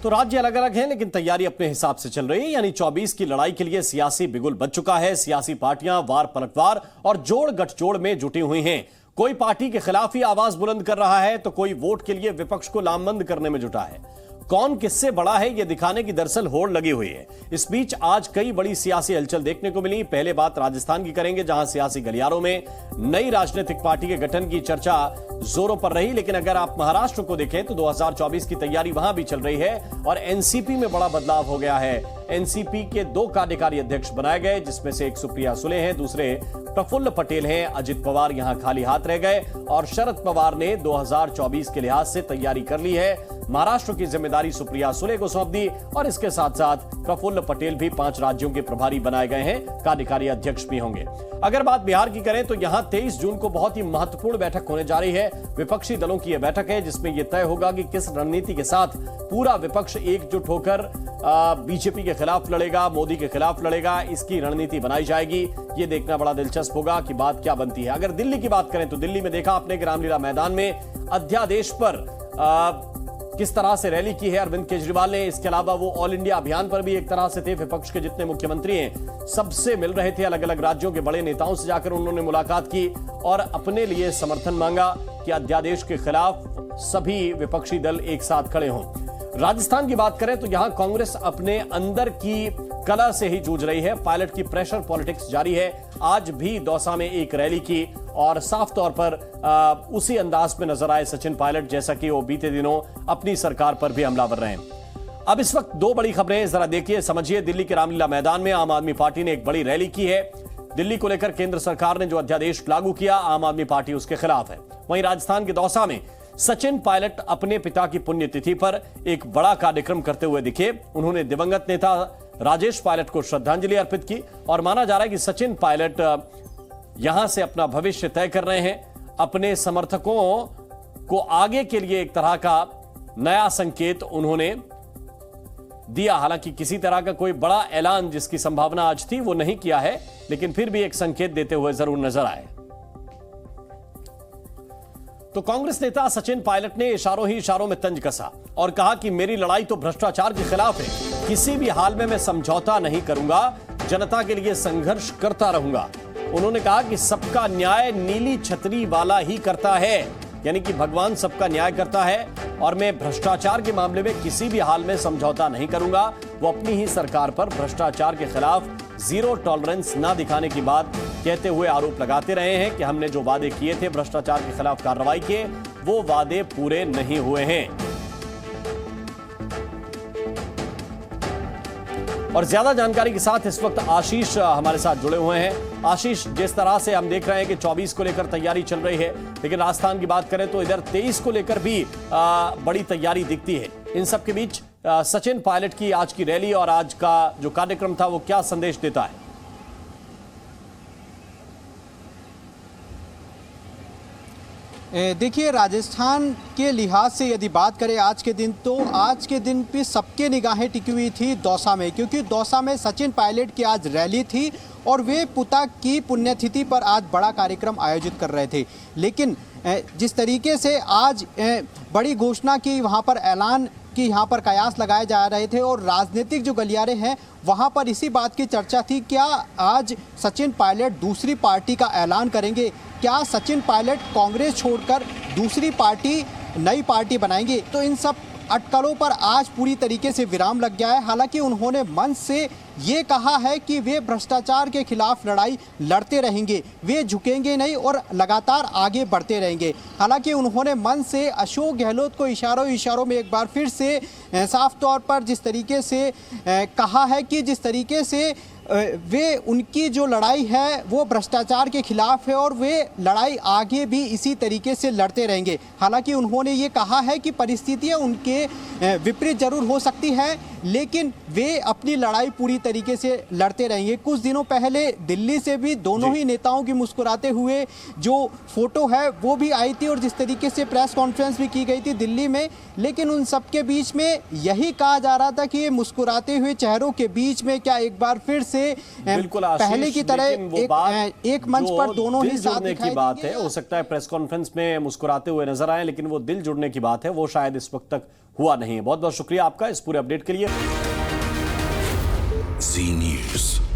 तो राज्य अलग अलग हैं, लेकिन तैयारी अपने हिसाब से चल रही है। यानी 24 की लड़ाई के लिए सियासी बिगुल बज चुका है। सियासी पार्टियां वार पलटवार और जोड़ गठजोड़ में जुटी हुई हैं। कोई पार्टी के खिलाफ ही आवाज बुलंद कर रहा है, तो कोई वोट के लिए विपक्ष को लामबंद करने में जुटा है। कौन किससे बड़ा है, यह दिखाने की दरअसल होड़ लगी हुई है। इस बीच आज कई बड़ी सियासी हलचल देखने को मिली। पहले बात राजस्थान की करेंगे, जहां सियासी गलियारों में नई राजनीतिक पार्टी के गठन की चर्चा जोरों पर रही। लेकिन अगर आप महाराष्ट्र को देखें तो 2024 की तैयारी वहां भी चल रही है और एनसीपी में बड़ा बदलाव हो गया है। एनसीपी के 2 कार्यकारी अध्यक्ष बनाए गए, जिसमें से एक सुप्रिया सुले हैं, दूसरे प्रफुल्ल पटेल हैं। अजित पवार यहां खाली हाथ रह गए और शरद पवार ने 2024 के लिहाज से तैयारी कर ली है। महाराष्ट्र की जिम्मेदारी सुप्रिया सुले को सौंप दी और इसके साथ साथ प्रफुल्ल पटेल भी 5 राज्यों के प्रभारी बनाए गए हैं, कार्यकारी अध्यक्ष भी होंगे। अगर बात बिहार की करें तो यहां 23 जून को बहुत ही महत्वपूर्ण बैठक होने जा रही है। विपक्षी दलों की यह बैठक है, जिसमें यह तय होगा कि किस रणनीति के साथ पूरा विपक्ष एकजुट होकर बीजेपी के खिलाफ लड़ेगा, मोदी के खिलाफ लड़ेगा। इसकी रणनीति बनाई जाएगी। यह देखना बड़ा दिलचस्प होगा कि बात क्या बनती है। अगर दिल्ली की बात करें तो दिल्ली में देखा आपने कि रामलीला मैदान में अध्यादेश पर किस तरह से रैली की है अरविंद केजरीवाल ने। इसके अलावा वो ऑल इंडिया अभियान पर भी एक तरह से थे। विपक्ष के जितने मुख्यमंत्री हैं सबसे मिल रहे थे। अलग अलग राज्यों के बड़े नेताओं से जाकर उन्होंने मुलाकात की और अपने लिए समर्थन मांगा कि अध्यादेश के खिलाफ सभी विपक्षी दल एक साथ खड़े हों। राजस्थान की बात करें तो यहां कांग्रेस अपने अंदर की कला से ही जूझ रही है। पायलट की प्रेशर पॉलिटिक्स जारी है। आज भी दौसा में एक रैली की और साफ तौर पर उसी अंदाज में नजर आए सचिन पायलट, जैसा कि वो बीते दिनों अपनी सरकार पर भी हमलावर रहे। अब इस वक्त 2 बड़ी खबरें जरा देखिए, समझिए। दिल्ली के रामलीला मैदान में आम आदमी पार्टी ने एक बड़ी रैली की है। दिल्ली को लेकर केंद्र सरकार ने जो अध्यादेश लागू किया, आम आदमी पार्टी उसके खिलाफ है। वहीं राजस्थान के दौसा में सचिन पायलट अपने पिता की पुण्यतिथि पर एक बड़ा कार्यक्रम करते हुए दिखे। उन्होंने दिवंगत नेता राजेश पायलट को श्रद्धांजलि अर्पित की और माना जा रहा है कि सचिन पायलट यहां से अपना भविष्य तय कर रहे हैं। अपने समर्थकों को आगे के लिए एक तरह का नया संकेत उन्होंने दिया। हालांकि किसी तरह का कोई बड़ा ऐलान जिसकी संभावना आज थी वो नहीं किया है, लेकिन फिर भी एक संकेत देते हुए जरूर नजर आए। तो कांग्रेस नेता सचिन पायलट ने इशारों ही इशारों में तंज कसा और कहा कि मेरी लड़ाई तो भ्रष्टाचार के खिलाफ है। किसी भी हाल में मैं समझौता नहीं करूंगा, जनता के लिए संघर्ष करता रहूंगा। उन्होंने कहा कि सबका न्याय नीली छतरी वाला ही करता है, यानी कि भगवान सबका न्याय करता है और मैं भ्रष्टाचार के मामले में किसी भी हाल में समझौता नहीं करूंगा। वो अपनी ही सरकार पर भ्रष्टाचार के खिलाफ जीरो टॉलरेंस ना दिखाने की बात कहते हुए आरोप लगाते रहे हैं कि हमने जो वादे किए थे भ्रष्टाचार के खिलाफ कार्रवाई के, वो वादे पूरे नहीं हुए हैं। और ज्यादा जानकारी के साथ इस वक्त आशीष हमारे साथ जुड़े हुए हैं। आशीष, जिस तरह से हम देख रहे हैं कि 24 को लेकर तैयारी चल रही है, लेकिन राजस्थान की बात करें तो इधर 23 को लेकर भी बड़ी तैयारी दिखती है। इन सब के बीच सचिन पायलट की आज की रैली और आज का जो कार्यक्रम था वो क्या संदेश देता है? देखिए, राजस्थान के लिहाज से यदि बात करें आज के दिन, तो आज के दिन पे सबके निगाहें टिकी हुई थी दौसा में, क्योंकि दौसा में सचिन पायलट की आज रैली थी और वे पिता की पुण्यतिथि पर आज बड़ा कार्यक्रम आयोजित कर रहे थे। लेकिन जिस तरीके से आज बड़ी घोषणा की, वहाँ पर ऐलान कि यहाँ पर कयास लगाए जा रहे थे और राजनीतिक जो गलियारे हैं वहाँ पर इसी बात की चर्चा थी, क्या आज सचिन पायलट दूसरी पार्टी का ऐलान करेंगे? क्या सचिन पायलट कांग्रेस छोड़कर दूसरी पार्टी, नई पार्टी बनाएंगे? तो इन सब अटकलों पर आज पूरी तरीके से विराम लग गया है। हालांकि उन्होंने मंच से ये कहा है कि वे भ्रष्टाचार के खिलाफ लड़ाई लड़ते रहेंगे, वे झुकेंगे नहीं और लगातार आगे बढ़ते रहेंगे। हालांकि उन्होंने मंच से अशोक गहलोत को इशारों में एक बार फिर से साफ तौर पर जिस तरीके से कहा है कि जिस तरीके से वे, उनकी जो लड़ाई है वो भ्रष्टाचार के खिलाफ है और वे लड़ाई आगे भी इसी तरीके से लड़ते रहेंगे। हालांकि उन्होंने ये कहा है कि परिस्थितियां उनके विपरीत जरूर हो सकती है, लेकिन वे अपनी लड़ाई पूरी तरीके से लड़ते रहेंगे। कुछ दिनों पहले दिल्ली से भी दोनों ही नेताओं की मुस्कुराते हुए जो फोटो है वो भी आई थी और जिस तरीके से प्रेस कॉन्फ्रेंस भी की गई थी दिल्ली में, लेकिन उन सबके बीच में यही कहा जा रहा था कि ये मुस्कुराते हुए चेहरों के बीच में क्या एक बार फिर से पहले की तरह एक मंच पर दोनों ही साथ जुड़ने की बात है। हो सकता है प्रेस कॉन्फ्रेंस में मुस्कुराते हुए नजर आए, लेकिन वो दिल जुड़ने की बात है वो शायद इस वक्त तक हुआ नहीं। बहुत बहुत शुक्रिया आपका इस पूरे अपडेट के लिए। Zee News.